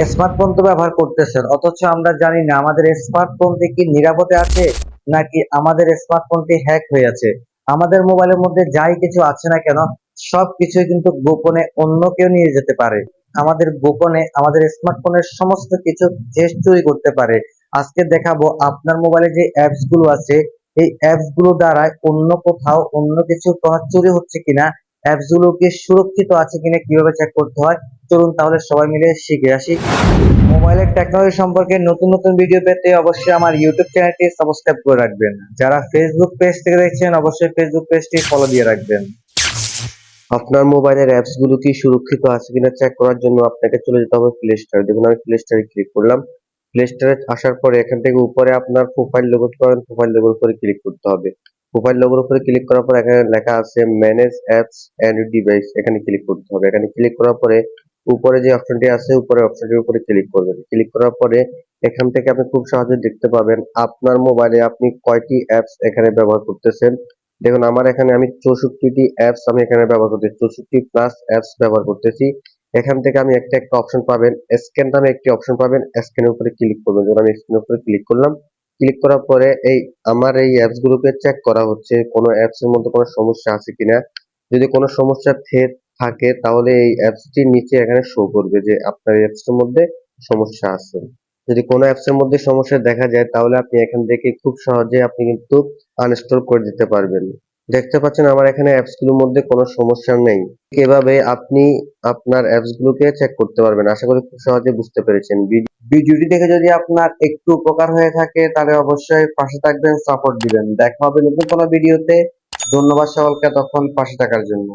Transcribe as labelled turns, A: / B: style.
A: Smartphone তো ব্যবহার করতেছেন, অথচ আমরা জানি না আমাদের স্মার্টফোনটি কি নিরাপদে আছে নাকি আমাদের স্মার্টফোনটি হ্যাক হয়ে আছে। আমাদের মোবাইলের মধ্যে যাই কিছু আছে না কেন, সব কিছুই কিন্তু গোপনে অন্য কেউ নিয়ে যেতে পারে। আমাদের গোপনে আমাদের স্মার্টফোনের সমস্ত কিছু চুরি করতে পারে। আজকে দেখাবো আপনার মোবাইলে যে অ্যাপস গুলো আছে, এই অ্যাপস গুলো দ্বারা অন্য কোথাও অন্য কিছু চুরি হচ্ছে কিনা, অ্যাপস গুলো কি সুরক্ষিত আছে কিনা কিভাবে চেক করতে হয়, চলুন তাহলে সবাই মিলে শিখে আসি। মোবাইলের টেকনোলজি সম্পর্কে নতুন নতুন ভিডিও পেতে অবশ্যই আমার ইউটিউব চ্যানেলটি সাবস্ক্রাইব করে রাখবেন। যারা ফেসবুক পেজ থেকে দেখছেন অবশ্যই ফেসবুক পেজটি ফলো দিয়ে রাখবেন।
B: আপনার মোবাইলের অ্যাপস গুলো কি সুরক্ষিত আছে কিনা চেক করার জন্য আপনাকে চলে যেতে হবে প্লে স্টোরে। দেখুন আমি প্লে স্টোরে ক্লিক করলাম। প্লে স্টোরে আসার পরে এখান থেকে উপরে আপনার প্রোফাইল লোগো পাবেন, প্রোফাইল লোগোর উপরে ক্লিক করতে হবে। প্রোফাইল লোগোর উপরে ক্লিক করার পর এখানে লেখা আছে ম্যানেজ অ্যাপস এন্ড ডিভাইস, এখানে ক্লিক করতে হবে। এখানে ক্লিক করার পরে উপরে যে অপশনটি আছে উপরে অপশনটির উপরে ক্লিক করবেন। ক্লিক করার পরে এখান থেকে আপনি খুব সহজে দেখতে পাবেন আপনার মোবাইলে আপনি কয়টি অ্যাপস এখানে ব্যবহার করতেছেন। দেখুন আমার এখানে আমি 64টি অ্যাপস আমি এখানে ব্যবহার করতেছি, 64 প্লাস অ্যাপস ব্যবহার করতেছি। এখান থেকে আমি একটা একটা অপশন পাবেন, স্ক্যান নামে একটি অপশন পাবেন, স্ক্যানের উপরে ক্লিক করবেন। যখন আমি স্ক্যানের উপরে ক্লিক করলাম, ক্লিক করার পরে আমার এই অ্যাপস গুলোকে চেক করা হচ্ছে কোনো অ্যাপস এর মধ্যে কোনো সমস্যা আছে কিনা। যদি কোনো সমস্যা থাকে তাহলে এই অ্যাপসটির নিচে এখানে শো করবে যে আপনার অ্যাপস এর মধ্যে সমস্যা আছে। যদি কোনো অ্যাপস এর মধ্যে সমস্যা দেখা যায় তাহলে আপনি এখান থেকে খুব সহজে আপনি কিন্তু আনইনস্টল করে দিতে পারবেন। দেখতে পাচ্ছেন আমার এখানে অ্যাপস গুলোর মধ্যে কোনো সমস্যা নেই। এভাবে আপনি আপনার অ্যাপস গুলোকে চেক করতে পারবেন। আশা করি খুব সহজে বুঝতে পেরেছেন।
A: ভিডিওটি দেখে যদি আপনার একটু উপকার হয়ে থাকে তাহলে অবশ্যই পাশে থাকবেন, সাপোর্ট দিবেন। দেখা হবে নতুন কোনো ভিডিওতে। ধন্যবাদ সকলকে তখন পাশে থাকার জন্য।